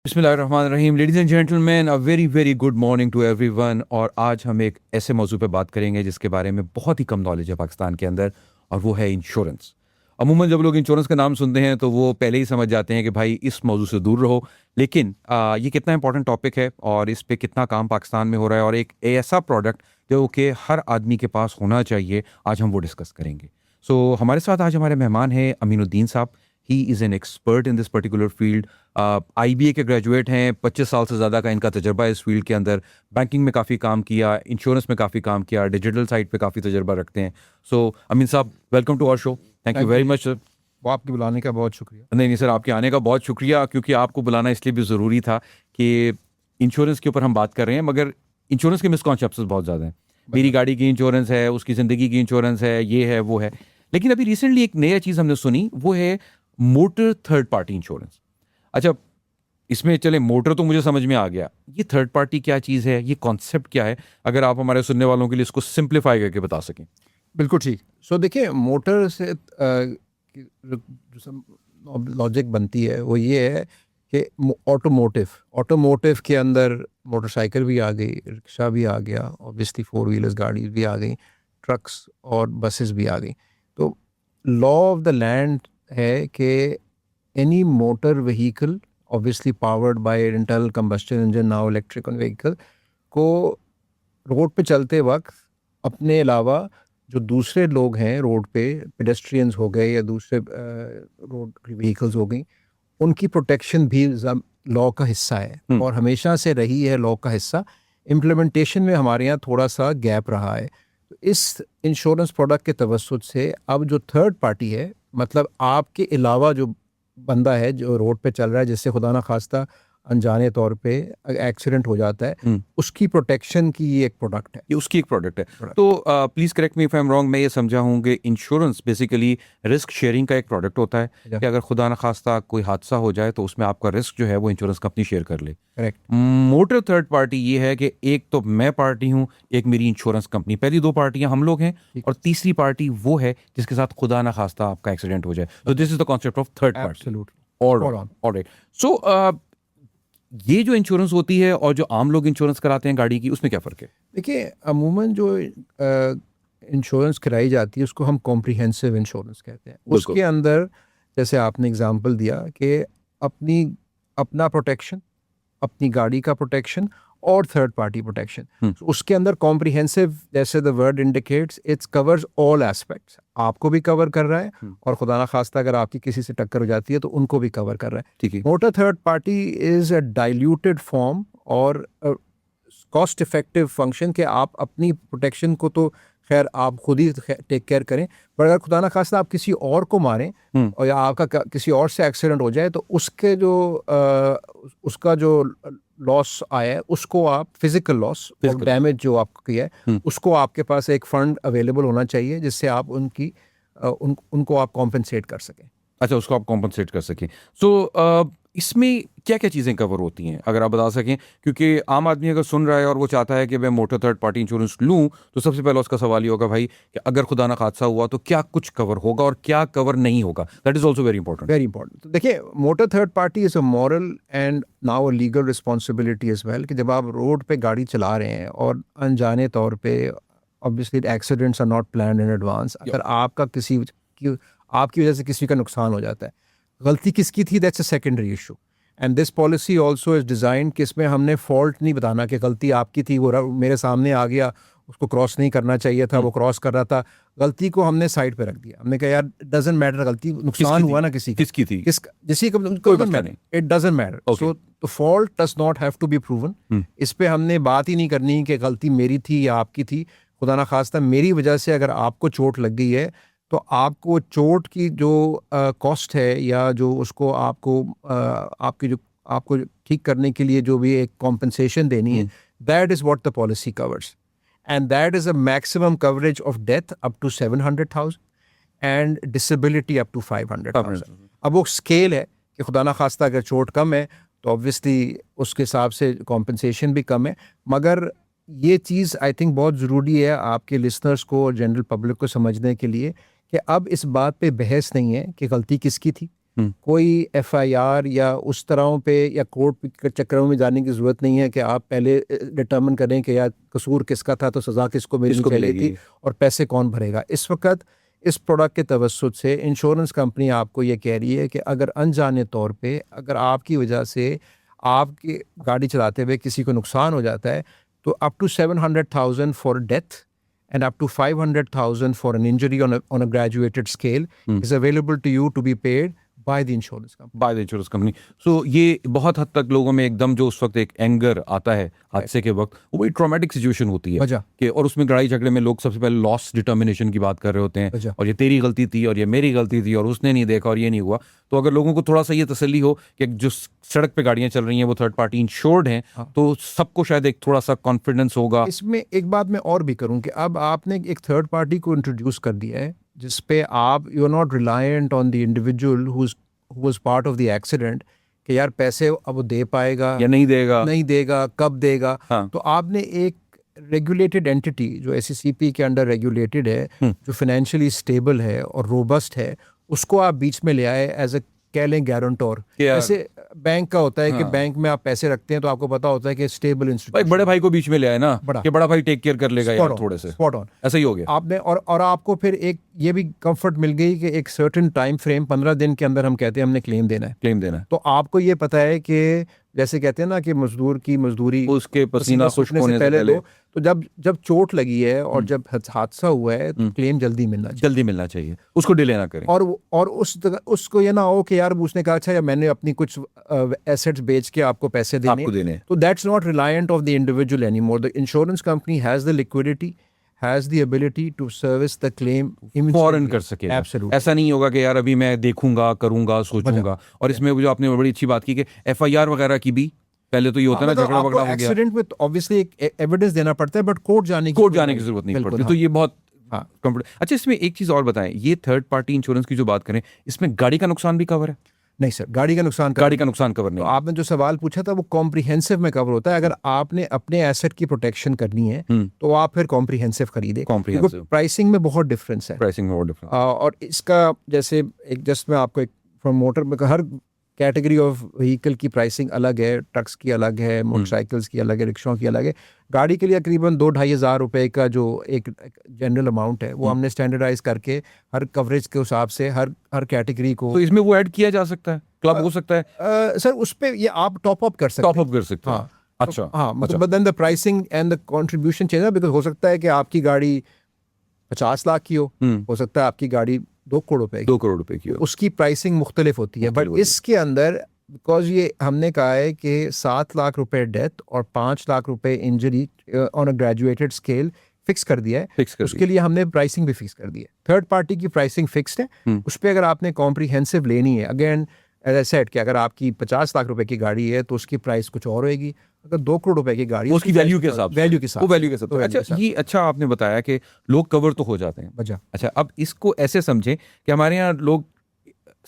बिस्मिल्लाहिर्रहमानिर्रहीम। Ladies and gentleman, a very very good morning to everyone. और आज हम एक ऐसे मौजू पे बात करेंगे जिसके बारे में बहुत ही कम नॉलेज है पाकिस्तान के अंदर, और वो है इंश्योरेंस। अमूमन जब लोग इंश्योरेंस का नाम सुनते हैं तो वो पहले ही समझ जाते हैं कि भाई इस मौजू से दूर रहो। लेकिन ये कितना इंपॉर्टेंट टॉपिक है और इस पे कितना काम पाकिस्तान में हो रहा है, और एक ऐसा प्रोडक्ट जो कि हर आदमी के पास होना चाहिए, आज हम वो डिस्कस करेंगे। सो हमारे साथ आज हमारे मेहमान हैं अमीनुद्दीन साहब। He is an expert in this particular field. IBA के ग्रेजुएट हैं, 25 साल से ज़्यादा का इनका तजर्बा है इस फील्ड के अंदर। बैंकिंग में काफ़ी काम किया, इंश्योरेंस में काफ़ी काम किया, डिजिटल साइड पे काफ़ी तजर्बा रखते हैं। So Amin Sahab, welcome to our show. Thank you very much sir. वो आपके बुलाने का बहुत शुक्रिया। नहीं नहीं सर, आपके आने का बहुत शुक्रिया, क्योंकि आपको बुलाना इसलिए भी ज़रूरी था कि इंश्योरेंस के ऊपर हम बात कर रहे हैं, मगर इंश्योरेंस के मिसकॉन्सेप्ट्स बहुत ज़्यादा हैं। मेरी गाड़ी की इंश्योरेंस है, उसकी ज़िंदगी की इंश्योरेंस है, ये है वो है। लेकिन अभी रिसेंटली एक नया चीज़ हमने सुनी, वो है मोटर थर्ड पार्टी इंश्योरेंस। अच्छा, इसमें चले मोटर तो मुझे समझ में आ गया, ये थर्ड पार्टी क्या चीज़ है, ये कॉन्सेप्ट क्या है? अगर आप हमारे सुनने वालों के लिए इसको सिंप्लीफाई करके बता सकें। बिल्कुल ठीक। सो देखिए, मोटर से लॉजिक बनती है वो ये है कि ऑटोमोटिव ऑटोमोटिव के अंदर मोटरसाइकिल भी आ गई, रिक्शा भी आ गया, ऑब्वियसली फोर व्हीलर्स गाड़ी भी आ गई, ट्रक्स और बसेस भी आ गई। तो लॉ ऑफ द लैंड है कि any motor vehicle obviously powered by internal combustion engine, now electric vehicle, को रोड पे चलते वक्त अपने अलावा जो दूसरे लोग हैं रोड पे, पेडेस्ट्रियंस हो गए या दूसरे रोड व्हीकल्स हो गई, उनकी प्रोटेक्शन भी लॉ का हिस्सा है और हमेशा से रही है लॉ का हिस्सा। इम्प्लीमेंटेशन में हमारे यहाँ थोड़ा सा गैप रहा है। तो इस इंश्योरेंस प्रोडक्ट के तवस्सुत से अब जो थर्ड पार्टी है, मतलब आपके अलावा जो बंदा है जो रोड पे चल रहा है, जिससे खुदा ना खास्ता अनजाने तौर पे एक्सीडेंट हो जाता है, उसकी प्रोटेक्शन की ये एक प्रोडक्ट है। ये उसकी एक प्रोडक्ट है। तो please correct me if I am wrong, मैं ये समझा हूँ कि इंश्योरेंस बेसिकली रिस्क शेयरिंग का एक प्रोडक्ट होता है कि अगर खुदा न खास्ता कोई हादसा हो जाए तो उसमें आपका रिस्क जो है वो इंश्योरेंस कंपनी शेयर कर ले। करेक्ट। मोटर थर्ड पार्टी ये है कि एक तो मैं पार्टी हूँ, एक मेरी इंश्योरेंस कंपनी, पहली दो पार्टियां हम लोग हैं, और तीसरी पार्टी वो है जिसके साथ खुदा न खास्ता आपका एक्सीडेंट हो जाए। तो this is the concept of third party. Absolutely. Alright. So ये जो इंश्योरेंस होती है और जो आम लोग इंश्योरेंस कराते हैं गाड़ी की, उसमें क्या फ़र्क है? देखिए, अमूमन जो इंश्योरेंस कराई जाती है उसको हम कॉम्प्रिहेंसिव इंश्योरेंस कहते हैं। उसके अंदर जैसे आपने एग्जांपल दिया कि अपना प्रोटेक्शन, अपनी गाड़ी का प्रोटेक्शन और थर्ड पार्टी प्रोटेक्शन। उसके अंदर कॉम्प्रिहेंसिव, जैसे the word indicates, it's covers all aspects. आपको भी कवर कर रहा है और खुदा ना खास्ता अगर आपकी किसी से टक्कर हो जाती है तो उनको भी कवर कर रहा है। ठीक है। Motor third party is a diluted form और कॉस्ट इफेक्टिव फंक्शन कि आप अपनी प्रोटेक्शन को तो खैर आप खुद ही टेक केयर करें, पर अगर खुदा ना खास्ता आप किसी और को मारें और या आपका किसी और से एक्सीडेंट हो जाए तो उसके जो उसका जो लॉस आया है उसको आप, फिजिकल लॉस और डैमेज जो आपको किया है, उसको आपके पास एक फंड अवेलेबल होना चाहिए जिससे आप उनको आप कॉम्पनसेट कर सकें। अच्छा, उसको आप कॉम्पनसेट कर सकें। सो इसमें क्या क्या चीज़ें कवर होती हैं, अगर आप बता सकें? क्योंकि आम आदमी अगर सुन रहा है और वो चाहता है कि मैं मोटर थर्ड पार्टी इंश्योरेंस लूँ, तो सबसे पहले उसका सवाल ये होगा, भाई कि अगर खुदा ना हादसा हुआ तो क्या कुछ कवर होगा और क्या कवर नहीं होगा? That is also very important. Very important. तो देखिए, motor third party is a moral and now a legal responsibility as well, कि जब आप रोड पे गाड़ी चला रहे हैं और अनजाने तौर पे, obviously accidents are not planned in advance, अगर आपकी वजह से किसी का नुकसान हो जाता है, गलती किसकी थी, that's a secondary issue. And this policy also is design कि इसमें हमने फॉल्ट नहीं बताना कि गलती आपकी थी, वो मेरे सामने आ गया, उसको क्रॉस नहीं करना चाहिए था, वो क्रॉस कर रहा था, गलती को हमने साइड पे रख दिया। हमने कहा यार, डजंट मैटर, गलती, नुकसान हुआ ना किसी थी? कोई बात नहीं, it doesn't matter. So the fault does not have to be proven. इस पे हमने बात ही नहीं करनी कि गलती मेरी थी या आपकी थी। खुदा ना खास्ता मेरी वजह से अगर आपको चोट लग गई है तो आपको चोट की जो कॉस्ट है या जो उसको आपको ठीक करने के लिए जो भी एक कॉम्पनसेशन देनी है, that is what the policy covers, and that is a maximum coverage of death up to 700,000 and disability up to 500,000। अब वो स्केल है कि खुदा ना खास्ता अगर चोट कम है तो ऑब्वियसली उसके हिसाब से कॉम्पनसेशन भी कम है। मगर ये चीज़ आई थिंक बहुत ज़रूरी है आपके लिसनर्स को और जनरल पब्लिक को समझने के लिए कि अब इस बात पे बहस नहीं है कि गलती किसकी थी, कोई FIR या उस तरह पे या कोर्ट के चक्करों में जाने की जरूरत नहीं है कि आप पहले डिटर्मिन करें कि यार कसूर किसका था तो सज़ा किसको मिलनी किसको चाहिए मिलेगी। थी और पैसे कौन भरेगा। इस वक्त इस प्रोडक्ट के तवस्सुत से इंश्योरेंस कंपनी आपको ये कह रही है कि अगर अनजाने तौर पे अगर आपकी वजह से आपकी गाड़ी चलाते हुए किसी को नुकसान हो जाता है तो up to 700,000 for death and up to 500,000 for an injury on a graduated scale is available to you to be paid by the insurance company. By the insurance company. So ये बहुत हद तक लोगों में एकदम जो उस वक्त एक एंगर आता है हादसे के वक्त, वो बड़ी ट्रॉमेटिक सिचुएशन होती है वजह। कि और उसमें लड़ाई झगड़े में लोग सबसे पहले लॉस डिटर्मिनेशन की बात कर रहे होते हैं वजह। और ये तेरी गलती थी और ये मेरी गलती थी और उसने नहीं देखा और ये नहीं हुआ। तो अगर लोगों को थोड़ा सा ये तसल्ली हो कि जो सड़क पे गाड़ियां चल रही हैं वो थर्ड पार्टी इंश्योर्ड हैं, तो सबको शायद एक थोड़ा सा कॉन्फिडेंस होगा। इसमें एक बात मैं और भी करूं कि अब आपने एक थर्ड पार्टी को इंट्रोड्यूस कर दिया है जिसपे आप you are not reliant on the individual who was part of the accident कि यार पैसे अब वो दे पाएगा या नहीं देगा, कब देगा। हाँ। तो आपने एक रेगुलेटेड एंटिटी जो SECP के अंडर रेगुलेटेड है, जो फाइनेंशियली स्टेबल है और रोबस्ट है, उसको आप बीच में ले आए एज ए कह लें गारंटर। जैसे बैंक का होता है कि बैंक में आप पैसे रखते हैं तो आपको पता होता है कि स्टेबल इंस्टीट्यूशन। बड़े भाई को बीच में ले आए ना बड़ा। कि बड़ा भाई टेक केयर कर लेगा यार थोड़े से, स्पॉट ऑन ऐसा ही हो गया आपने। और आपको फिर एक ये भी कंफर्ट मिल गई कि एक सर्टेन टाइम फ्रेम 15 दिन के अंदर हम कहते हैं हमने क्लेम देना है। तो आपको ये पता है कि जैसे कहते हैं ना कि मजदूर की मजदूरी उसके पसीना खुश्क होने से पहले दो। तो जब चोट लगी है और जब हादसा हुआ है तो क्लेम जल्दी मिलना चाहिए, उसको डिले ना करें। और उसको ये ना हो कि यार उसने कहा अच्छा या मैंने अपनी कुछ एसेट्स बेच के आपको पैसे देने। तो that's not reliant of the individual anymore. The insurance company has the liquidity, has the ability to service the claim फौरन कर सकेगा। Absolutely. ऐसा नहीं होगा कि यार अभी मैं देखूंगा, करूंगा, सोचूंगा। और इसमें जो आपने बड़ी अच्छी बात की कि FIR वगैरह की भी पहले तो ये होता है ना झगड़ा वगड़ा हो गया, एक्सीडेंट में ऑब्वियसली एक एविडेंस देना पड़ता है बट कोर्ट जाने की जरूरत नहीं पड़ती। तो ये बहुत अच्छा। इसमें एक चीज और बताएं, ये थर्ड पार्टी इंश्योरेंस की जो बात करें, इसमें गाड़ी का नुकसान भी कवर है? नहीं सर, गाड़ी का नुकसान कवर नहीं। तो आपने जो सवाल पूछा था वो कॉम्प्रिहेंसिव में कवर होता है। अगर आपने अपने एसेट की प्रोटेक्शन करनी है तो आप फिर कॉम्प्रिहेंसिव खरीदे। प्राइसिंग में बहुत डिफरेंस है। और इसका जैसे एक जस्ट मैं आपको एक फ्रॉम मोटर में हर कैटेगरी ऑफ व्हीकल की प्राइसिंग अलग है। ट्रक्स की अलग है, मोटरसाइकिल्स की अलग है, रिक्शों की अलग है। गाड़ी के लिए तकरीबन 2-2.5 हज़ार रुपए का जो एक जनरल अमाउंट है वो हमने स्टैंडर्डाइज करके हर कवरेज के हिसाब से हर कैटेगरी को। तो इसमें वो ऐड किया जा सकता है, क्लब हो सकता है सर, उस पे ये आप टॉप अप कर सकते हैं। हाँ, अच्छा, हाँ, but then the pricing and the contribution change, because हो सकता है कि आपकी गाड़ी 50 लाख की हो सकता है आपकी गाड़ी 2 करोड़ रुपए की हो। उसकी प्राइसिंग मुख्तलिफ होती है। बट इसके अंदर बिकॉज ये हमने कहा है कि 7 लाख रुपए डेथ और 5 लाख रुपए injury on a graduated scale fix कर दिया है। उसके लिए हमने प्राइसिंग भी फिक्स कर दी है। थर्ड पार्टी की प्राइसिंग फिक्स्ड है। उस पर अगर आपने कॉम्प्रिहेंसिव लेनी है, अगेन एज आई सेड कि अगर आपकी 50 लाख रुपए की गाड़ी है तो उसकी प्राइस कुछ और होगी। अगर 2 करोड़ रुपए की गाड़ी, उसकी वैल्यू के हिसाब से। अच्छा, ये अच्छा आपने बताया कि लोग कवर तो हो जाते हैं। अच्छा, अब इसको ऐसे समझें कि हमारे यहाँ लोग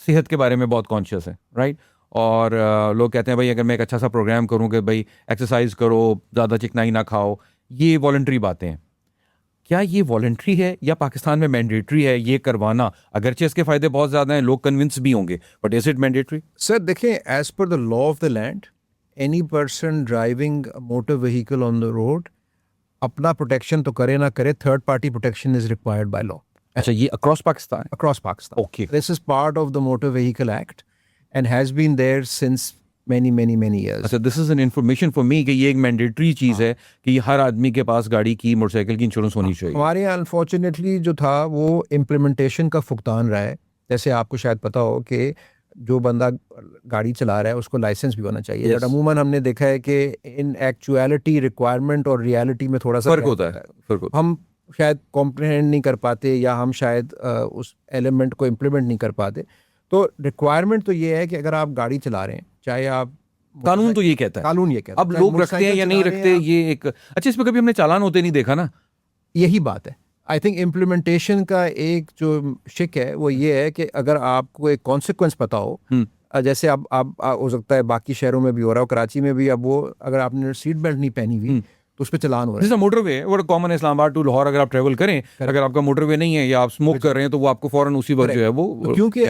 सेहत के बारे में बहुत कॉन्शियस है, राइट? और लोग कहते हैं भाई अगर मैं एक अच्छा सा प्रोग्राम करूँ कि भाई एक्सरसाइज करो, ज़्यादा चिकनाई ना खाओ, ये वॉलंटरी बातें हैं। क्या ये वॉलंटरी है या पाकिस्तान में मैंडेटरी है ये करवाना? अगरचे इसके फायदे बहुत ज़्यादा हैं, लोग कन्विंस भी होंगे, but is it mandatory? Sir देखें, as per the law of the land, any person driving motor vehicle on the road अपना प्रोटेक्शन तो करे ना करे, third party protection is required by law. अच्छा, ये across Pakistan? Across Pakistan. Okay, this is part of the motor vehicle act and has been there since many years. अच्छा, this is an information for me कि ये एक mandatory चीज़ है कि हर आदमी के पास गाड़ी की, मोटरसाइकिल की इंश्योरेंस होनी चाहिए। हमारे यहाँ अनफॉर्चुनेटली जो था वो इम्प्लीमेंटेशन का फुकतान रहा है। जैसे आपको शायद पता हो कि जो बंदा गाड़ी चला रहा है उसको लाइसेंस भी होना चाहिए। बट अमूमन हमने देखा है कि इन एक्चुअलिटी रिक्वायरमेंट और रियलिटी में थोड़ा सा फर्क होता है। हम शायद कॉम्प्रिहेंड नहीं कर पाते या हम शायद उस एलिमेंट को इम्प्लीमेंट नहीं कर पाते। तो रिक्वायरमेंट तो ये है कि अगर आप गाड़ी चला रहे हैं, चाहे आप, कानून तो ये कहता है, अब लोग रखते हैं या नहीं रखते ये एक, अच्छा इसमें कभी हमने चालान होते नहीं देखा ना। यही बात है। आई थिंक इम्प्लीमेंटेशन का एक जो शिक है वो ये है कि अगर आपको एक कॉन्सिक्वेंस पता हो, जैसे अब हो सकता है बाकी शहरों में भी हो रहा हो, कराची में भी, अब वो अगर आपने सीट बेल्ट नहीं पहनी हुई तो उस पर चलान हो रहा है। जैसे मोटरवे वो कॉमन है, इस्लामाबाद टू लाहौर अगर आप ट्रेवल करें, अगर आपका मोटरवे नहीं है या आप स्मोक कर रहे हैं तो वो आपको फौरन उसी वक्त जो है वो क्योंकि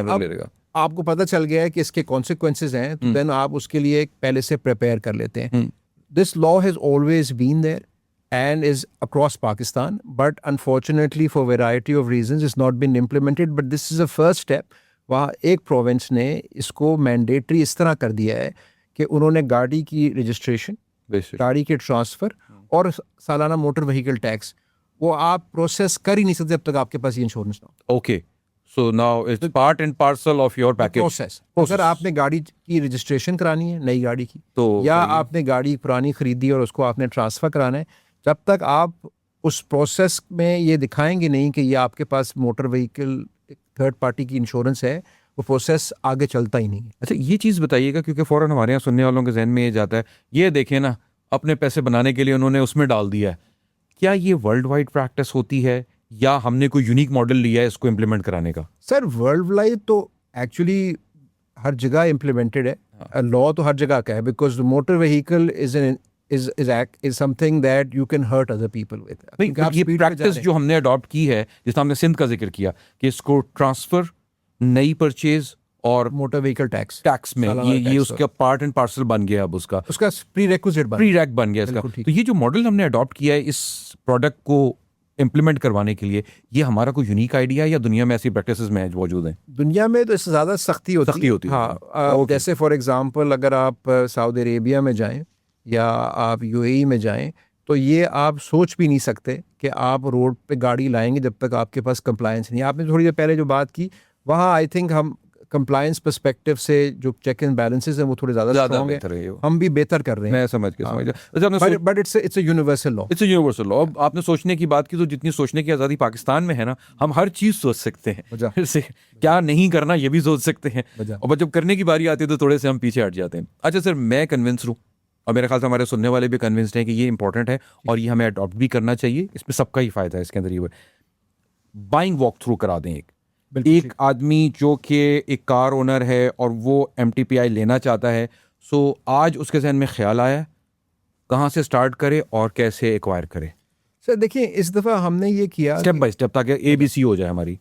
आपको पता चल गया है कि इसके कॉन्सिक्वेंसेज हैं, तो देन आप उसके लिए पहले से प्रिपेयर कर लेते हैं. This law has always been there and is across Pakistan, but unfortunately for variety of reasons it's not been implemented. But this is a first step. वहाँ एक प्रोविंस ने इसको मैंडेटरी इस तरह कर दिया है कि उन्होंने गाड़ी की रजिस्ट्रेशन, गाड़ी के ट्रांसफ़र और सालाना मोटर व्हीकल टैक्स वो आप प्रोसेस कर ही नहीं सकते जब तक आपके पास ये इंश्योरेंस ना हो. Okay, so now it's part and parcel of your package process. अगर आपने गाड़ी की रजिस्ट्रेशन करानी है नई गाड़ी की, तो या आपने गाड़ी पुरानी खरीदी और उसको आपने ट्रांसफ़र कराना है, जब तक आप उस प्रोसेस में ये दिखाएंगे नहीं कि ये आपके पास मोटर व्हीकल थर्ड पार्टी की इंश्योरेंस है, वो प्रोसेस आगे चलता ही नहीं है. अच्छा, ये चीज़ बताइएगा क्योंकि फ़ौरन हमारे यहाँ सुनने वालों के जहन में ये जाता है, ये देखें ना, अपने पैसे बनाने के लिए उन्होंने उसमें डाल दिया है. क्या ये वर्ल्ड वाइड प्रैक्टिस होती है या हमने कोई यूनिक मॉडल लिया है इसको इम्प्लीमेंट कराने का? सर वर्ल्ड वाइड तो एक्चुअली हर जगह इम्प्लीमेंटेड है. लॉ तो हर जगह का है, because motor vehicle is something that you can hurt other people with. नहीं, ये प्रैक्टिस जो हमने अडॉप्ट की है, जिस हमने सिंध का जिक्र किया कि इसको ट्रांसफर, नई परचेज और मोटर व्हीकल टैक्स में ये उसका पार्ट एंड पार्सल बन गया. अब उसका प्रीरेक्विजिट बन गया इसका. तो ये जो मॉडल हमने अडॉप्ट किया है इस प्रोडक्ट को इम्प्लीमेंट करवाने के लिए, ये हमारा कोई यूनिक आइडिया है या दुनिया में ऐसी प्रैक्टिसेस में मौजूद हैं? दुनिया में तो इससे ज़्यादा सख्ती होती है. हाँ, जैसे फॉर एग्जांपल अगर आप सऊदी अरेबिया में जाएं या आप यूएई में जाएं, तो ये आप सोच भी नहीं सकते कि आप रोड पे गाड़ी लाएंगे जब तक आपके पास कंप्लायंस नहीं. आपने थोड़ी देर पहले जो बात की, वहाँ आई थिंक हम कंप्लायंस पर्सपेक्टिव से जो चेक एंड बैलेंसेस हैं वो थोड़े ज़्यादा स्ट्रॉन्ग है. हम भी बेहतर कर रहे हैं. मैं समझ गया. But it's a universal law. It's a universal law. आपने सोचने की बात की, तो जितनी सोचने की आज़ादी पाकिस्तान में है ना, हम हर चीज़ सोच सकते हैं. जैसे क्या नहीं करना ये भी सोच सकते हैं, और जब करने की बारी आती है तो थोड़े से हम पीछे हट जाते हैं. अच्छा सर, मैं कन्विंस हूँ और मेरे ख्याल से हमारे सुनने वाले भी कन्विंस्ड हैं कि ये इंपॉर्टेंट है और ये हमें अडॉप्ट भी करना चाहिए. इसमें सबका ही फायदा है इसके अंदर. ये बाइंग वॉक थ्रू करा दें. एक आदमी जो कि एक कार ओनर है और वो MTPI लेना चाहता है, सो आज उसके जहन में ख्याल आया, कहाँ से स्टार्ट करे और कैसे एक्वायर करे? सर देखिए, इस दफ़ा हमने ये किया स्टेप बाय स्टेप, ताकि ABC हो जाए हमारी.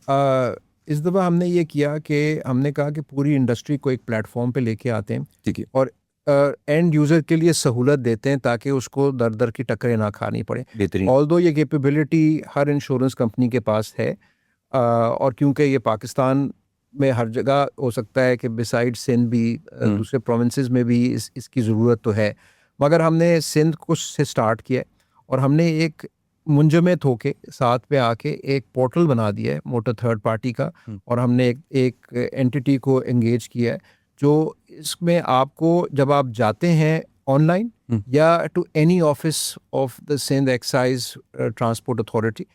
इस दफ़ा हमने ये किया कि हमने कहा कि पूरी इंडस्ट्री को एक प्लेटफॉर्म पे लेके आते हैं. ठीक है. और एंड यूज़र के लिए सहूलत देते हैं ताकि उसको दर दर की टक्करें ना खानी पड़े. बेहतरीन. ऑल्दो ये कैपेबिलिटी हर इंश्योरेंस कंपनी के पास है, और क्योंकि ये पाकिस्तान में हर जगह हो सकता है कि बिसाइड सिंध भी दूसरे प्रोविंसेस में भी इसकी ज़रूरत तो है, मगर हमने सिंध कुछ से स्टार्ट किया और हमने एक मुंजमद होके साथ पे आके एक पोर्टल बना दिया है मोटर थर्ड पार्टी का, और हमने एक एंटिटी को एंगेज किया है जो इसमें आपको जब आप जाते हैं ऑनलाइन या to any office of the Sindh excise transport authority,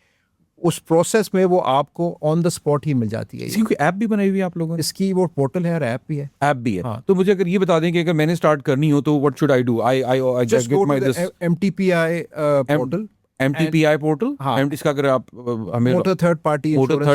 उस प्रोसेस में वो आपको ऑन द स्पॉट ही मिल जाती है. इसकी ऐप भी बनाई हुई है आप लोगों ने? इसकी वो पोर्टल है और ऐप भी है. ऐप भी है. हाँ. तो मुझे अगर ये बता दें कि अगर मैंने स्टार्ट करनी हो तो what should I do? I just go to MTPI portal. MTPI portal. हाँ. इसका अगर आप हमें motor third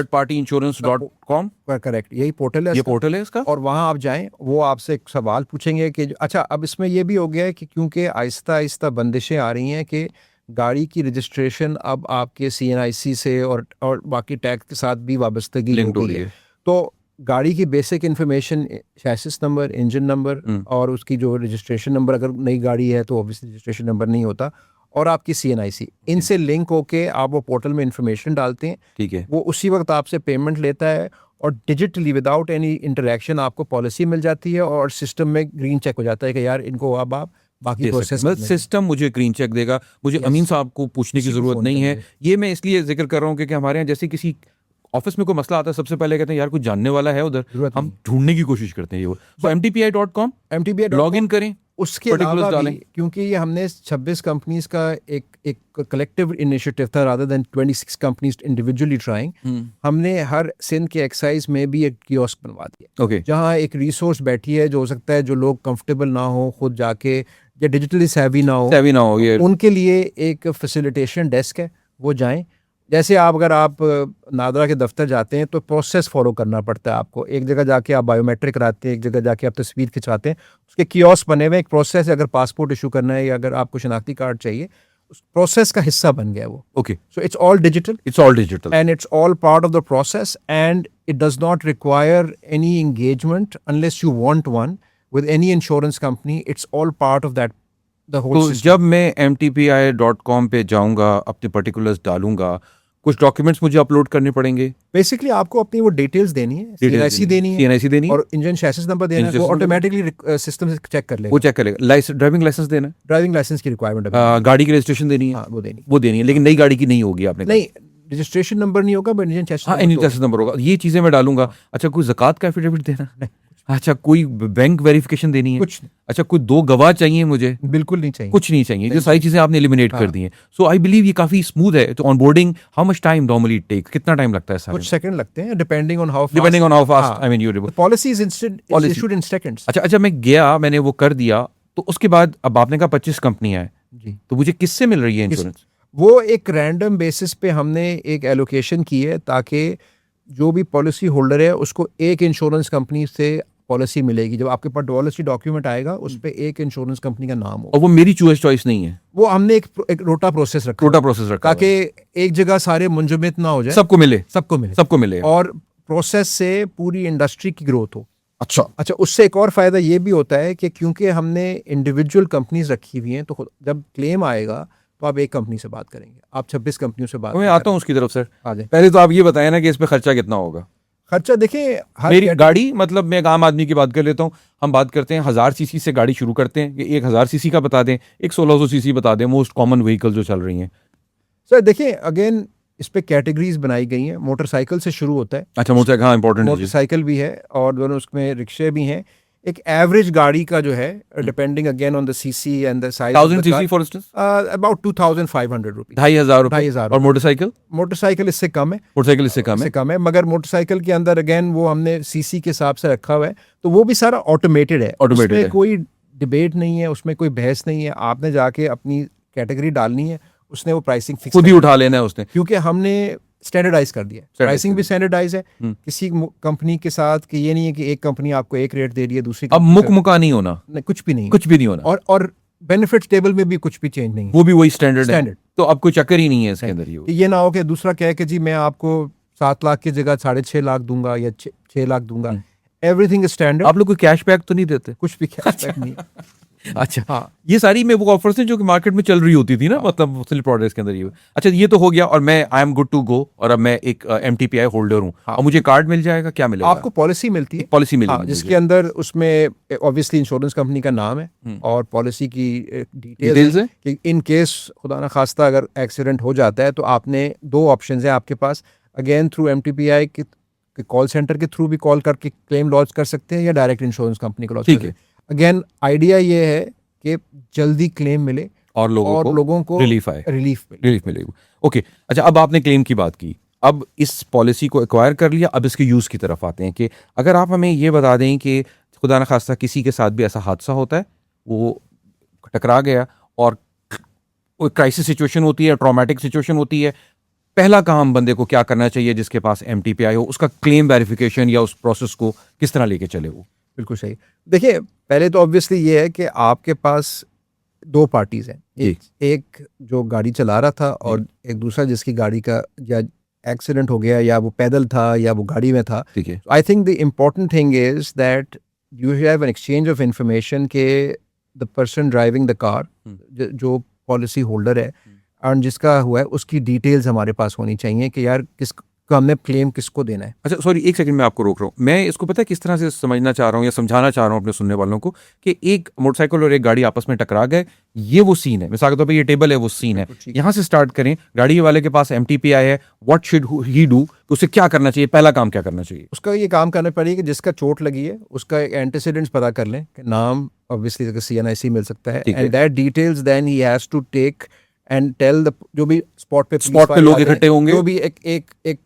party insurance.com. Correct, यही पोर्टल है. ये पोर्टल है इसका. और वहाँ आप जाएं, वो आपसे एक सवाल पूछेंगे कि अच्छा, अब इसमें ये भी हो गया है कि क्योंकि आहिस्ता आहिस्ता बंदिशें आ रही हैं कि गाड़ी की रजिस्ट्रेशन अब आपके CNIC से और बाकी टैक्स के साथ भी वाबस्तगी हो गई है. तो गाड़ी की basic information, chassis number, engine number और उसकी जो रजिस्ट्रेशन नंबर, अगर नई गाड़ी है तो ऑब्वियसली रजिस्ट्रेशन नंबर नहीं होता, और आपकी CNIC, इनसे लिंक होके आप वो पोर्टल में इंफॉर्मेशन डालते हैं. ठीक है. वो उसी वक्त आपसे पेमेंट लेता है और डिजिटली विदाउट एनी इंटरेक्शन आपको पॉलिसी मिल जाती है और सिस्टम में ग्रीन चेक हो जाता है कि यार इनको अब आप बाकी प्रोसेस. सिस्टम मुझे ग्रीन चेक देगा. मुझे अमीन साहब को पूछने की जरूरत नहीं है. ये मैं इसलिए जिक्र कर रहा हूँ क्योंकि हमारे यहाँ जैसे किसी ऑफिस में कोई मसला आता है, सबसे पहले कहते हैं यार कुछ जानने वाला है उधर, हम ढूंढने की कोशिश करते हैं. तो MTPI.com लॉग इन करें. उसके अलावा भी, क्योंकि ये हमने 26 कंपनीज का एक कलेक्टिव इनिशिएटिव था rather than 26 companies individually trying, हमने हर सिंध के एक्साइज में भी एक कियोस्क बनवा दिया. ओके. जहाँ एक रिसोर्स बैठी है, जो हो सकता है जो लोग कंफर्टेबल ना हो खुद जाके या डिजिटली सेवी ना हो, उनके लिए एक फैसिलिटेशन डेस्क है. वो जाएं. जैसे अगर आप नादरा के दफ्तर जाते हैं तो प्रोसेस फॉलो करना पड़ता है आपको. एक जगह जाके आप बायोमेट्रिक कराते हैं, एक जगह जाके आप तस्वीर खिंचवाते हैं. उसके कियोस्क बने हुए, एक प्रोसेस है. अगर पासपोर्ट इशू करना है या अगर आपको शनाख्ती कार्ड चाहिए, प्रोसेस का हिस्सा बन गया वो. Okay, So it's all digital it's all digital. and it's all part of the process, and it does not require any engagement unless you want one with any insurance company. It's all part of that, the whole तो system. जब मैं mtpi.com पे जाऊंगा, अपने particulars डालूंगा, कुछ documents मुझे upload करने पड़ेंगे, बेसिकली आपको अपनी वो डिटेल्स देनी है, CNIC देनी है, CNIC देनी है, और इंजन चैसिस नंबर देना है. Engine वो chassis number ऑटोमेटिकली सिस्टम से चेक कर वो लेगा. चेक करेगा. ड्राइविंग लाइसेंस देना है, ड्राइविंग लाइसेंस की रिक्वायरमेंट है. गाड़ी की रजिस्ट्रेशन देनी है, हाँ, वो देनी. वो देनी है, लेकिन नई गाड़ी की नहीं होगी आपने कहा. नहीं, रजिस्ट्रेशन नंबर नहीं होगा, बट इंजन चैसिस हाँ, इंजन चैसिस नंबर होगा. ये चीजें मैं डालूंगा. अच्छा, कोई ज़कात का एफिडेविट देना है? अच्छा, कोई बैंक वेरिफिकेशन देनी है? कुछ अच्छा, कोई 2 गवाह चाहिए मुझे? बिल्कुल नहीं चाहिए. कुछ नहीं चाहिए. जो सारी चीजें आपने एलिमिनेट कर दी हैं. सो आई बिलीव ये काफी स्मूथ है. तो onboarding how much time normally take, कितना टाइम लगता है सारे? कुछ सेकंड लगते हैं, depending on how depending on how fast I mean you. Policy is issued in seconds. अच्छा, मैं गया, मैंने वो कर दिया, तो उसके बाद अब आपने कहा 25 कंपनियां हैं, जी. तो मुझे किससे मिल रही है इंश्योरेंस? वो एक रैंडम बेसिस पे हमने एक एलोकेशन की है, ताकि जो भी पॉलिसी होल्डर है उसको एक इंश्योरेंस कंपनी से पॉलिसी मिलेगी. जब आपके पास पॉलिसी डॉक्यूमेंट आएगा, उस पे एक इंश्योरेंस कंपनी का नाम हो. और वो मेरी चॉइस नहीं है, वो हमने एक रोटा प्रोसेस रखा, टोटा प्रोसेस रखा ताकि एक जगह सारे मुंजमद ना हो जाए, सबको मिले, सबको मिले, सबको मिले. और प्रोसेस से पूरी इंडस्ट्री की ग्रोथ हो. अच्छा, उससे एक और फायदा ये भी होता है कि क्योंकि हमने इंडिविजुअल कंपनीज रखी हुई हैं, तो जब क्लेम आएगा तो आप एक कंपनी से बात करेंगे, आप 26 कंपनियों से बात मैं आता हूँ उसकी तरफ सर. आ जाए. पहले तो आप ये बताएं ना कि इस पे खर्चा कितना होगा. खर्चा देखिए, मेरी गाड़ी, मतलब मैं एक आम आदमी की बात कर लेता हूँ. हम बात करते हैं 1000 सीसी से गाड़ी शुरू करते हैं, कि 1000 सीसी का बता दें, एक 1600 सीसी बता दें, मोस्ट कॉमन व्हीकल जो चल रही हैं. सर देखिए, अगेन इस पे कैटेगरीज बनाई गई हैं. मोटरसाइकिल से शुरू होता है. अच्छा, मोटरसाइकिल, हाँ, इंपॉर्टेंट. मोटरसाइकिल भी है, और दोनों उसमें रिक्शे भी हैं. एक एवरेज गाड़ी का जो है, depending again on the CC and the size, 1000 CC for instance, about 2500 rupees. 2500 रुपए. 2500. और मोटरसाइकिल इससे कम है, मोटरसाइकिल इससे कम है. इससे कम है, मगर मोटरसाइकिल के अंदर अगेन वो हमने सीसी के हिसाब से रखा हुआ है, तो वो भी सारा ऑटोमेटेड है. Automated उसमें है. कोई डिबेट नहीं है, उसमें कोई बहस नहीं है. आपने जाके अपनी कैटेगरी डालनी है, उसने वो प्राइसिंग फिक्स खुद ही उठा लेना है उसने, क्योंकि हमने स्टैंडर्डाइज कर दिया. प्राइसिंग भी स्टैंडर्डाइज है. किसी कंपनी के साथ कि ये नहीं है कि एक कंपनी आपको एक रेट दे रही है, दूसरी अब मुका नहीं होना, कुछ भी नहीं, कुछ भी नहीं होना. और बेनिफिट्स टेबल में भी कुछ भी चेंज नहीं है, वो भी वही स्टैंडर्ड है. स्टैंडर्ड. तो अब कोई चक्कर ही नहीं है इसके अंदर. ये ना हो कि दूसरा कहे कि जी मैं आपको 7 लाख की जगह 6.5 लाख दूंगा या 6 लाख दूंगा. Everything is standard. आप लोग कोई कैशबैक तो नहीं देते? कुछ भी कैशबैक नहीं. अच्छा, हाँ. ये सारी में वो ऑफर्स हैं जो कि मार्केट में चल रही होती थी ना, मतलब मुख्तलिफ प्रोडक्ट्स के अंदर ये. अच्छा, ये तो हो गया, और मैं I am good to go, और अब मैं एक MTPI होल्डर हूँ. और मुझे कार्ड मिल जाएगा, क्या मिलेगा? आपको पॉलिसी मिलती है, पॉलिसी मिलेगी, जिसके अंदर उसमें ऑब्वियसली इंश्योरेंस कंपनी का नाम है और पॉलिसी की डिटेल्स है कि इन केस खुदा ना खास्ता अगर एक्सीडेंट हो जाता है, तो आपने 2 ऑप्शंस हैं आपके पास. अगेन थ्रू MTPI के कॉल सेंटर के थ्रू भी कॉल करके क्लेम लॉन्च कर सकते हैं, या डायरेक्ट इंश्योरेंस कंपनी को लॉन्च कर सकते हैं. अगेन आइडिया ये है कि जल्दी क्लेम मिले और लोगों को रिलीफ मिलेगी. ओके, अच्छा, अब आपने क्लेम की बात की, अब इस पॉलिसी को एक्वायर कर लिया, अब इसके यूज़ की तरफ आते हैं. कि अगर आप हमें ये बता दें कि खुदा न खास्ता किसी के साथ भी ऐसा हादसा होता है, वो टकरा गया और कोई क्राइसिस सिचुएशन होती है, ट्रॉमेटिक सिचुएशन होती है, पहला काम बंदे को क्या करना चाहिए जिसके पास MTPI हो? उसका क्लेम वेरिफिकेशन या उस प्रोसेस को किस तरह लेके चले वो? बिल्कुल सही. देखिए, पहले तो ऑब्वियसली ये है कि आपके पास 2 पार्टीज हैं. एक जो गाड़ी चला रहा था, और एक दूसरा जिसकी गाड़ी का या एक्सीडेंट हो गया, या वो पैदल था या वो गाड़ी में था. ठीक है. I think the important thing is that you have an exchange of information के the person driving the car, जो पॉलिसी होल्डर है और जिसका हुआ है, उसकी डिटेल्स हमारे पास होनी चाहिए कि यार को हमने क्लेम किसको देना है. अच्छा, सॉरी, एक सेकंड में आपको रोक रहा हूँ. मैं इसको पता है किस तरह से समझना चाह रहा हूँ या समझाना चाह रहा हूँ अपने सुनने वालों को, कि एक मोटरसाइकिल और एक गाड़ी आपस में टकरा गए, ये वो सीन है. मिसाल के तौर पे ये टेबल है, वो सीन है. यहाँ से स्टार्ट करें. गाड़ी वाले के पास MTPI है, व्हाट शुड ही डू? उसे क्या करना चाहिए, पहला काम क्या करना चाहिए? उसका ये काम करना पड़ेगा कि जिसका चोट लगी है उसका एंटीसीडेंट्स पता कर लें, कि नाम ऑब्वियसली CNIC मिल सकता है, एंड दैट डिटेल्स देन ही has to take and tell the, जो भी स्पॉट पे लोग इकट्ठे होंगे, जो भी एक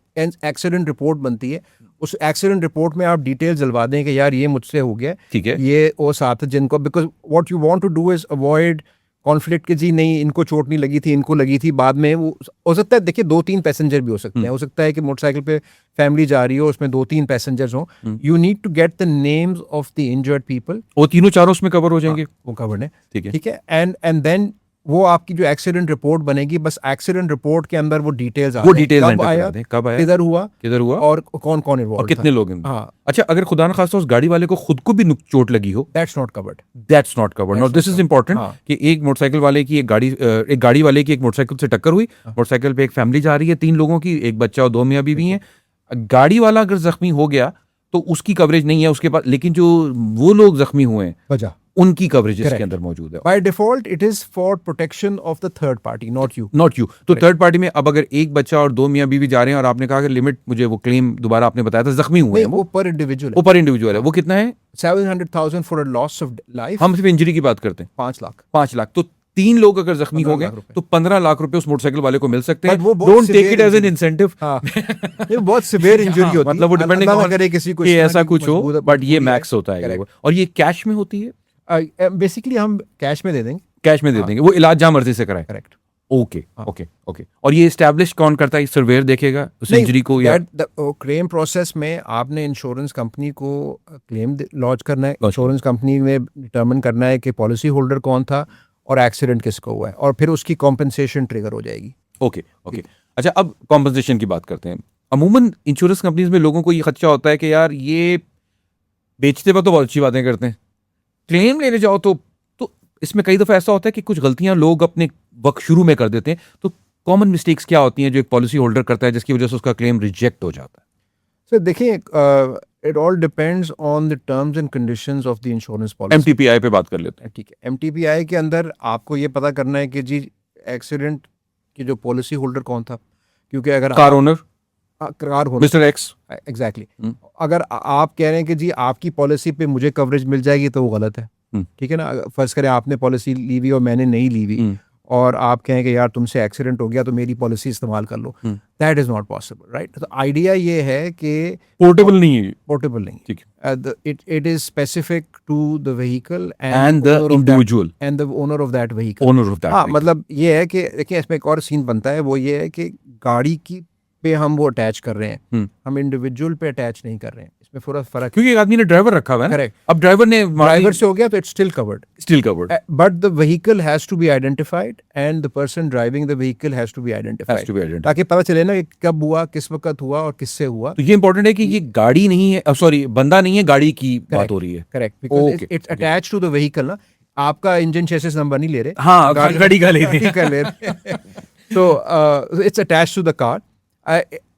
एक्सीडेंट रिपोर्ट बनती है, उस एक्सीडेंट रिपोर्ट में आप डिटेल्स दिलवा दें कि यार ये मुझसे हो गया, ठीक है, ये वो साथ जिनको, because what you want to do is avoid conflict के जी नहीं इनको चोट नहीं लगी थी, इनको लगी थी बाद में. वो हो सकता है, देखिए 2-3 पैसेंजर भी हो सकते हैं. हो सकता है कि मोटरसाइकिल पे फैमिली जा रही हो, उसमें 2-3 पैसेंजर्स हो. You need to get the names of the injured people. वो तीनों चारों उसमें कवर हो जाएंगे. वो कवर्ड है, ठीक है. ठीक है. एंड देन वो आपकी जो एक्सीडेंट रिपोर्ट बनेगी, बस एक्सीडेंट रिपोर्ट के अंदर वो डिटेल्स वो डिटेल्स एंटर करा दें, कब आया, किधर हुआ और कौन कौन और इन्वॉल्व कितने लोग हैं। हाँ, अच्छा, अगर खुदा न खास्ता उस गाड़ी वाले को खुद को भी चोट लगी हो, that's not covered. That's not covered. Now this is important हाँ। कि एक मोटरसाइकिल वाले की एक गाड़ी वाले की एक मोटरसाइकिल से टक्कर हुई, मोटरसाइकिल पे एक फैमिली जा रही है 3 लोगों की, एक बच्चा और 2 मियां बीवी हैं। गाड़ी वाला अगर जख्मी हो गया तो उसकी कवरेज नहीं है उसके पास, लेकिन जो वो लोग जख्मी हुए हैं वजह उनकी कवरेज इसके Correct. अंदर मौजूद है। By default it is for protection of the third party, not you. Not you. तो थर्ड पार्टी में अब अगर एक बच्चा और 2 मियां बीवी जा रहे हैं और आपने कहा कि लिमिट, मुझे वो क्लेम दोबारा आपने बताया था, जख्मी हुए हैं वो पर इंडिविजुअल वो पर इंडिविजुअल है, वो कितना है? 700,000 for a loss of life. हम सिर्फ इंजरी की बात करते हैं, 5 लाख। 5 लाख। तो 3 लोग अगर जख्मी हो 15 गए लाख रुपए। तो 15 लाख रुपए उस मोटरसाइकिल वाले को मिल सकते हैं। But वो बहुत don't take severe it as an injury। Incentive. हाँ, ये बहुत सिवियर इंजरी होती है। मतलब वो डिपेंडिंग अल्लाह ना ऑन करे किसी को कि इस तरह ऐसा की कुछ हो, मजबूत- बट ये मजबूरी है। मैक्स होता है Correct. वो। और ये कैश में होती है? बेसिकली हम कैश में दे देंगे। कैश में दे देंगे, वो इलाज जहां मर्जी से कराए। करेक्ट। Okay okay okay. और ये एस्टैब्लिश कौन करता है? सर्वेयर देखेगा उस इंजरी को या क्लेम प्रोसेस में आपने इंश्योरेंस कंपनी को क्लेम लॉन्च करना है, Lodge इंश्योरेंस कंपनी में डिटरमिन करना है कि पॉलिसी होल्डर कौन था और एक्सीडेंट किसको हुआ है, और फिर उसकी कॉम्पनसेशन ट्रिगर हो जाएगी। Okay okay. अच्छा, अब कॉम्पनसेशन की बात करते हैं। अमूमन इंश्योरेंस कंपनीज में लोगों को ये खदशा होता है कि यार ये बेचते वक्त तो बहुत अच्छी बातें करते हैं, क्लेम लेने जाओ तो इसमें कई दफ़ा ऐसा होता है कि कुछ गलतियां लोग अपने वक्त शुरू में कर देते हैं। तो कॉमन मिस्टेक्स क्या होती हैं जो एक पॉलिसी होल्डर करता है जिसकी वजह से उसका क्लेम रिजेक्ट हो जाता है? सर देखिए, it all depends on the terms and conditions of the insurance policy. MTPI पे बात कर लेते हैं। ठीक है, एमटीपीआई के अंदर आपको ये पता करना है कि जी एक्सीडेंट की जो पॉलिसी होल्डर कौन था, क्योंकि अगर कार ओनर कार होना, मिस्टर एक्स। एग्जैक्टली। हम्म। अगर आप कह रहे हैं कि जी आपकी पॉलिसी पे मुझे कवरेज मिल जाएगी तो वो गलत है। ठीक है ना। फर्ज करें आपने पॉलिसी ली हुई और मैंने नहीं ली हुई, और आप कहें कि यार तुमसे एक्सीडेंट हो गया तो मेरी पॉलिसी इस्तेमाल कर लो, that is not possible, right. तो आइडिया ये है कि पोर्टेबल नहीं है। पोर्टेबल नहीं, ठीक है, it is specific to the vehicle and the individual and the owner of that vehicle. Owner of that. हाँ, मतलब ये है कि देखिए इसमें एक और सीन बनता है, वो ये है कि गाड़ी की पे हम वो अटैच कर रहे हैं, हम इंडिविजुअल पे अटैच नहीं कर रहे हैं। इसमें थोड़ा फर्क, क्योंकि एक आदमी ने ड्राइवर रखा हुआ है ना। Correct. अब ड्राइवर ने ड्राइवर से हो गया तो it's still covered, still covered, but the vehicle has to be identified and the person driving the vehicle has to be identified, ताकि पता चले ना कि कब हुआ, किस वक्त हुआ और किससे हुआ। तो ये इंपॉर्टेंट है कि ये गाड़ी नहीं है, सॉरी बंदा नहीं है, गाड़ी की बात हो रही है। Correct, because Okay, it's attached to the vehicle ना। आपका इंजन चेसिस नंबर नहीं ले रहे, हाँ, गाड़ी का ले रहे का ले रहे। तो it's attached to the car.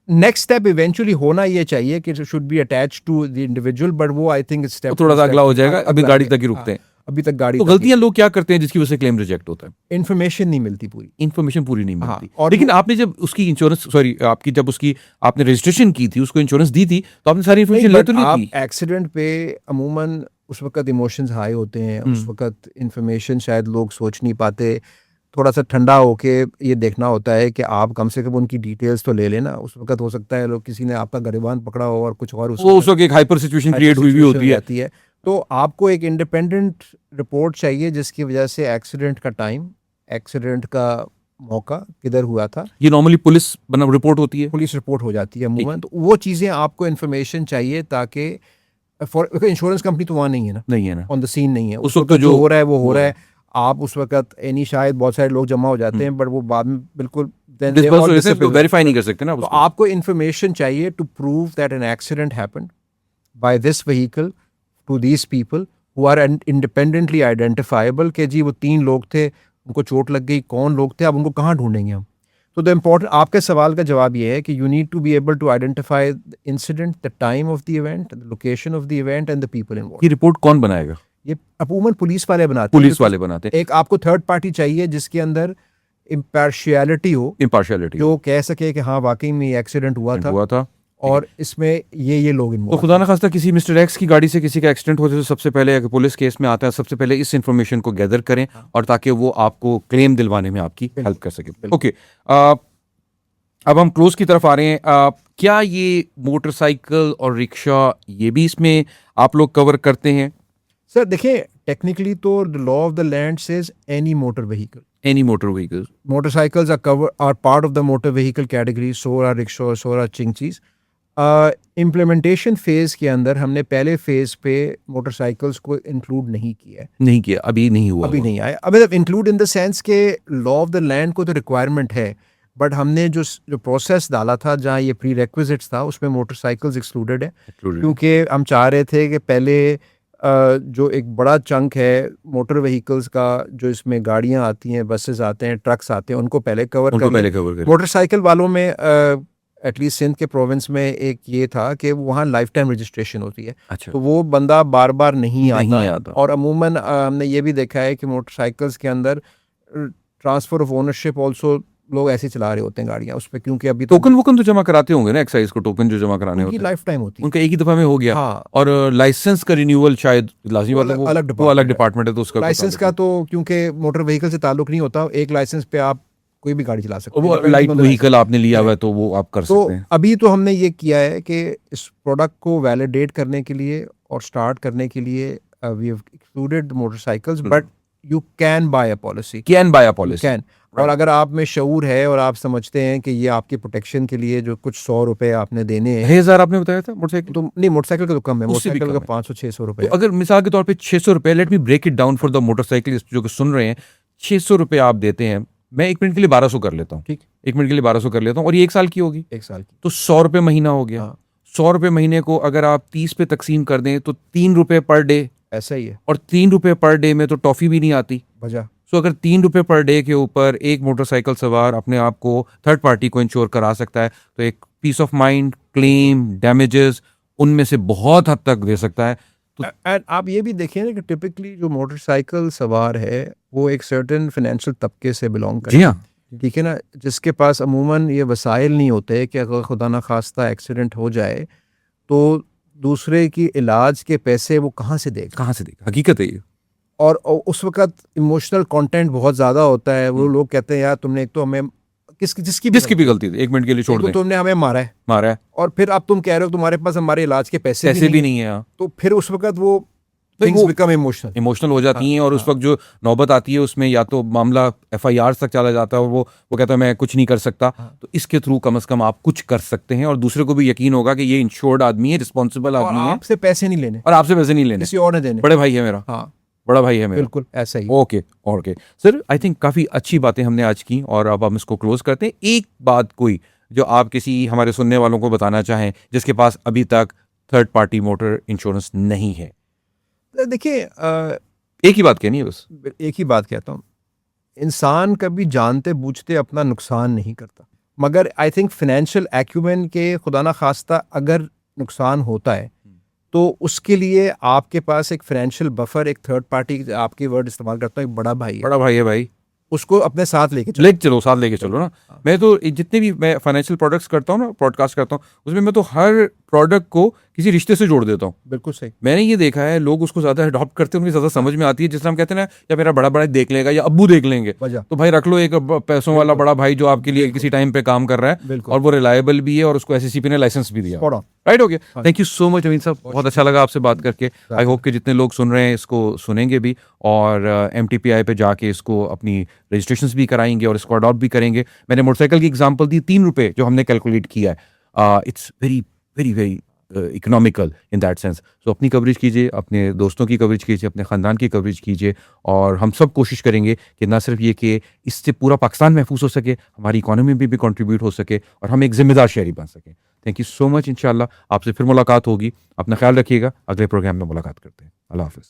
Next step eventually होना ये चाहिए कि should be attached to the individual, but वो आई थिंक स्टेप थोड़ा सा अगला हो जाएगा, अभी गाड़ी तक ही रुकते हैं। अभी तक गाड़ी तो गलतियां लोग क्या करते हैं जिसकी वजह से क्लेम रिजेक्ट होता है? इन्फॉर्मेशन नहीं मिलती पूरी, इन्फॉर्मेशन पूरी नहीं मिलती। और लेकिन आपने जब उसकी इंश्योरेंस, सॉरी आपकी जब उसकी आपने रजिस्ट्रेशन की थी, उसको इंश्योरेंस दी थी, तो आपने सारी इन्फॉर्मेशन ले तो नहीं आप थी? एक्सीडेंट पे अमूमन उस वक्त इमोशंस हाई होते हैं, उस वक्त इन्फॉर्मेशन शायद लोग सोच नहीं पाते। थोड़ा सा ठंडा होके ये देखना होता है कि आप कम से कम उनकी डिटेल्स तो ले लेना। उस वक्त हो सकता है लोग किसी ने आपका गरिबान पकड़ा हो और कुछ और वो उस वक्त एक हाइपर सिचुएशन क्रिएट हुई भी होती है। तो आपको एक इंडिपेंडेंट रिपोर्ट चाहिए जिसकी वजह से एक्सीडेंट का टाइम, एक्सीडेंट का मौका, किधर हुआ था, ये नॉर्मली पुलिस बना रिपोर्ट होती है, पुलिस रिपोर्ट हो जाती है अमूमन। तो वो चीज़ें आपको इन्फॉर्मेशन चाहिए, ताकि फॉर इंश्योरेंस कंपनी तो वहाँ नहीं है ना, नहीं है ना, ऑन द सीन नहीं है उस वक्त तो जो हो रहा है वो हो रहा है। आप उस वक्त एनी शायद बहुत सारे लोग जमा हो जाते हैं, बट वो बाद में बिल्कुल वेरीफाई नहीं कर सकते ना। तो आपको इन्फॉर्मेशन चाहिए to prove that an accident happened by this vehicle to these people who are independently identifiable, कि जी वो 3 लोग थे, उनको चोट लग गई, कौन लोग थे, अब उनको कहाँ ढूंढेंगे हम। तो द इम्पोर्टेंट, आपके सवाल का जवाब ये है कि you need to be able to identify the incident, the time of the event, the location of the event and the people involved. ये रिपोर्ट कौन बनाएगा? ये अमूमन पुलिस वाले बनाते हैं। पुलिस वाले बनाते हैं। एक आपको थर्ड पार्टी चाहिए जिसके अंदर इम्पार्शियलिटी हो, इम्पार्शियलिटी, जो कह सके कि हाँ वाकई में एक्सीडेंट हुआ था और इसमें ये लोग तो इन्वॉल्व। खुदा ना खास्ता किसी मिस्टर एक्स की गाड़ी से किसी का एक्सीडेंट होता है तो सबसे पहले अगर पुलिस केस में आता है, सबसे पहले इस इन्फॉर्मेशन को गैदर करें और ताकि वो आपको क्लेम दिलवाने में आपकी हेल्प कर सके। ओके, अब हम क्लोज की तरफ आ रहे हैं। क्या ये मोटरसाइकिल और रिक्शा ये भी इसमें आप लोग कवर करते हैं? सर देखिए, टेक्निकली तो the law of the land says any motor vehicle, any motor vehicles, motorcycles are part of the motor vehicle category, so are rickshaws, so are chingchis. Implementation phase के अंदर हमने पहले phase पे motorcycles को include नहीं किया है, नहीं किया, अभी नहीं हुआ अभी वो। नहीं आया। अब मतलब इंक्लूड इन द सेंस के लॉ ऑफ द लैंड को तो रिक्वायरमेंट है, बट हमने जो प्रोसेस डाला था जहाँ ये प्री रेक्विजिट्स था उसमें मोटरसाइकिल्स एक्सक्लूडेड है, Included। क्योंकि हम चाह रहे थे कि पहले जो एक बड़ा चंक है मोटर व्हीकल्स का, जो इसमें गाड़ियाँ आती हैं, बसेस आते हैं, ट्रक्स आते हैं, उनको पहले कवर उनको कर लें। पहले कवर करें। मोटरसाइकिल वालों में एटलीस्ट सिंध के प्रोविंस में एक ये था कि वहाँ लाइफ टाइम रजिस्ट्रेशन होती है, अच्छा, तो वो बंदा बार बार नहीं नहीं आता। आता। और अमूमन हमने ये भी देखा है कि मोटरसाइकिल्स के अंदर ट्रांसफर ऑफ ओनरशिप ऑल्सो लोग ऐसे चला रहे होते हैं गाड़ियाँ उस पर, क्योंकि अभी तक टोकन वोकन तो जमा कराते होंगे ना, एक्साइज को टोकन जो जमा कराने उनकी होते हैं लाइफ टाइम होती है। उनका एक ही दफा में हो गया। हाँ, और लाइसेंस का रिन्यूअल शायद लाजमी बात है, वो अलग वो अलग डिपार्टमेंट है। डिपार्टमेंट है, तो उसका लाइसेंस का तो क्योंकि मोटर व्हीकल से ताल्लुक नहीं होता, एक लाइसेंस पे आप कोई भी गाड़ी चला सकते वो हैं। लाइट व्हीकल आपने लिया हुआ है तो वो आप कर तो सकते हैं। अभी तो हमने ये किया है कि इस प्रोडक्ट को वैलिडेट करने के लिए और स्टार्ट करने के लिए we have excluded motorcycles, but you can buy a policy, can buy a policy. Can. और अगर आप में शऊर है और आप समझते हैं कि ये आपके प्रोटेक्शन के लिए जो कुछ 100 रुपए आपने देने हैं, 1000 आपने बताया था मोटरसाइकिल, तो नहीं, मोटरसाइकिल का तो कम है, उससे भी मोटरसाइकिल कम का है। 500-600 तो रुपए। अगर मिसाल के तौर पे 600 रुपए, let me break it down for the motorcyclist जो कि सुन रहे हैं, 600 रुपए आप देते हैं, मैं 1 मिनट के लिए 1200 कर लेता हूँ, ठीक, 1 मिनट के लिए 1200 कर लेता हूँ, और ये 1 साल की होगी, एक साल की। तो 100 रुपए महीना हो गया। हाँ, 100 रुपए महीने को अगर आप 30 पे तकसीम कर दें तो 3 रुपए पर डे, ऐसा ही है और 3 रुपए पर डे में तो टॉफी भी नहीं आती। वजह। सो अगर 3 रुपए पर डे के ऊपर एक मोटरसाइकिल सवार अपने आप को थर्ड पार्टी को इंश्योर करा सकता है, तो एक peace of mind, claim, damages उनमें से बहुत हद तक दे सकता है। तो एंड आप ये भी देखें ना कि टिपिकली जो मोटरसाइकिल सवार है वो एक सर्टेन फाइनेंशियल तबके से बिलोंग करता जी है, हाँ, ठीक है ना, जिसके पास अमूमन ये वसाइल नहीं होते कि अगर खुदा ना खास्ता एक्सीडेंट हो जाए तो दूसरे की इलाज के पैसे वो कहाँ से देगा। कहाँ से देगा, हकीकत है ये। और उस वक्त इमोशनल कंटेंट बहुत ज़्यादा होता है, वो लोग कहते हैं यार तुमने एक तो हमें जिसकी भी गलती थी, 1 मिनट के लिए छोड़ तो दें, तुमने हमें मारा है, मारा है, और फिर अब तुम कह रहे हो तुम्हारे पास हमारे इलाज के पैसे भी नहीं है, हाँ। तो फिर उस वक्त वो भाई थिंग्स वो बिकम इमोशनल। इमोशनल हो जाती हैं, और उस वक्त जो नौबत आती है उसमें या तो मामला FIR तक चला जाता है, और वो कहता है मैं कुछ नहीं कर सकता। तो इसके थ्रू कम से कम आप कुछ कर सकते हैं, और दूसरे को भी यकीन होगा कि ये इंश्योर्ड आदमी है, रिस्पॉन्सिबल और आदमी है, आपसे पैसे नहीं लेने, और आपसे पैसे नहीं लेने, किसी और ने देने। बड़े भाई है मेरा, हाँ, बड़ा भाई है मेरा। बिल्कुल ऐसा ही। Okay okay sir, I think काफ़ी अच्छी बातें हमने आज की, और अब हम इसको क्लोज करते हैं। एक बात कोई जो आप किसी हमारे सुनने वालों को बताना चाहें जिसके पास अभी तक थर्ड पार्टी मोटर इंश्योरेंस नहीं है। देखिए एक ही बात कहनी है बस। एक ही बात कहता हूँ, इंसान कभी जानते बूझते अपना नुकसान नहीं करता, मगर आई थिंक फाइनेंशियल एक्यूमेन के खुदा ना खास्ता अगर नुकसान होता है तो उसके लिए आपके पास एक फाइनेंशियल बफर, एक थर्ड पार्टी, आपकी वर्ड इस्तेमाल करता हूँ, एक बड़ा भाई है, बड़ा भाई है भाई, उसको अपने साथ लेके चलो। लेके चलो, साथ लेके चलो ना। मैं तो जितने भी मैं फाइनेंशियल प्रोडक्ट्स करता हूँ ना, पॉडकास्ट करता हूँ, उसमें मैं तो हर प्रोडक्ट को किसी रिश्ते से जोड़ देता हूँ। बिल्कुल सही। मैंने ये देखा है लोग उसको ज़्यादा अडॉप्ट करते हैं, उनकी ज़्यादा समझ में आती है, जिससे हम कहते हैं ना, या मेरा बड़ा भाई देख लेगा, या अब्बू देख लेंगे, वजह तो भाई रख लो एक पैसों वाला बड़ा भाई जो आपके लिए किसी टाइम पे काम कर रहा है, बिल्कुल। और वो रिलायबल भी है, और उसको SECP ने लाइसेंस भी दिया। Spot on। राइट, हो गया। थैंक यू सो मच अमीन साहब, बहुत अच्छा लगा आपसे बात करके। आई होप कि जितने लोग सुन रहे हैं इसको सुनेंगे भी, और MTPI पे जाके इसको अपनी रजिस्ट्रेशंस भी कराएंगे और इसको अडॉप्ट भी करेंगे। मैंने मोटरसाइकिल की एग्जांपल दी, 3 रुपए जो हमने कैलकुलेट किया है, it's very very very economical in that sense. So अपनी कवरेज कीजिए, अपने दोस्तों की कवरेज कीजिए, अपने ख़ानदान की कवरेज कीजिए, और हम सब कोशिश करेंगे कि ना सिर्फ ये कि इससे पूरा पाकिस्तान महफूज हो सके, हमारी इकोनॉमी में भी कंट्रीब्यूट हो सके, और हम एक जिम्मेदार शहरी बन सकें। Thank you so much. इंशाल्लाह आपसे फिर मुलाकात होगी। अपना ख्याल रखिएगा, अगले प्रोग्राम में मुलाकात करते हैं। अल्लाह हाफिज़।